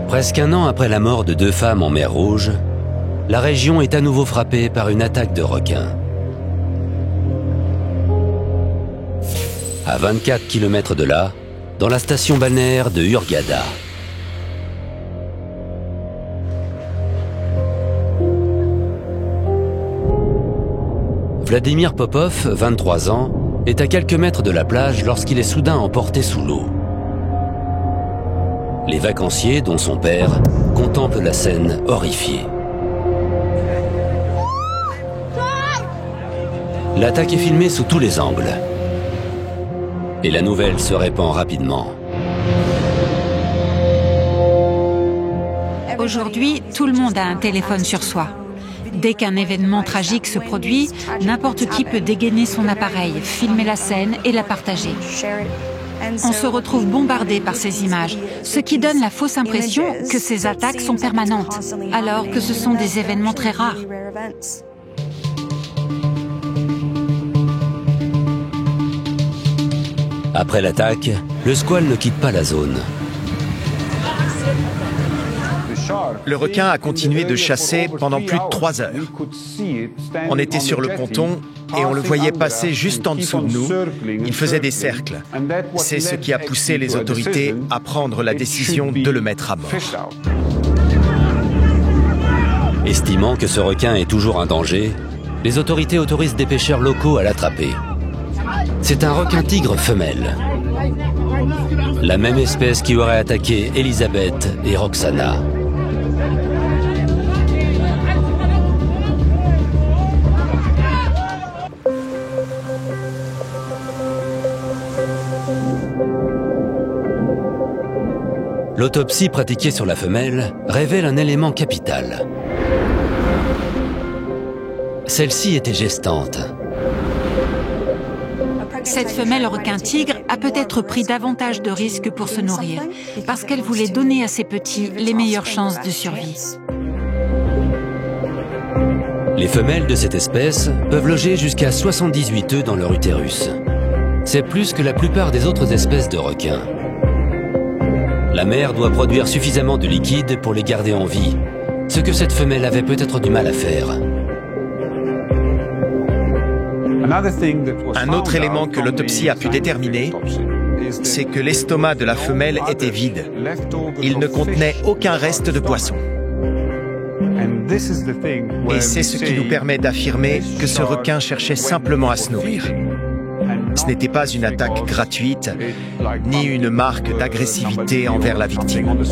Presque un an après la mort de 2 femmes en mer Rouge, la région est à nouveau frappée par une attaque de requins. À 24 km de là, dans la station balnéaire de Hurghada. Vladimir Popov, 23 ans, est à quelques mètres de la plage lorsqu'il est soudain emporté sous l'eau. Les vacanciers, dont son père, contemplent la scène horrifiés. L'attaque est filmée sous tous les angles. Et la nouvelle se répand rapidement. Aujourd'hui, tout le monde a un téléphone sur soi. Dès qu'un événement tragique se produit, n'importe qui peut dégainer son appareil, filmer la scène et la partager. On se retrouve bombardé par ces images, ce qui donne la fausse impression que ces attaques sont permanentes, alors que ce sont des événements très rares. Après l'attaque, le squale ne quitte pas la zone. Le requin a continué de chasser pendant plus de 3 heures. On était sur le ponton et on le voyait passer juste en dessous de nous. Il faisait des cercles. C'est ce qui a poussé les autorités à prendre la décision de le mettre à mort. Estimant que ce requin est toujours un danger, les autorités autorisent des pêcheurs locaux à l'attraper. C'est un requin-tigre femelle. La même espèce qui aurait attaqué Elisabeth et Roxana. L'autopsie pratiquée sur la femelle révèle un élément capital. Celle-ci était gestante. Cette femelle requin-tigre a peut-être pris davantage de risques pour se nourrir, parce qu'elle voulait donner à ses petits les meilleures chances de survie. Les femelles de cette espèce peuvent loger jusqu'à 78 œufs dans leur utérus. C'est plus que la plupart des autres espèces de requins. La mère doit produire suffisamment de liquide pour les garder en vie, ce que cette femelle avait peut-être du mal à faire. Un autre élément que l'autopsie a pu déterminer, c'est que l'estomac de la femelle était vide. Il ne contenait aucun reste de poisson. Et c'est ce qui nous permet d'affirmer que ce requin cherchait simplement à se nourrir. Ce n'était pas une attaque gratuite, ni une marque d'agressivité envers la victime.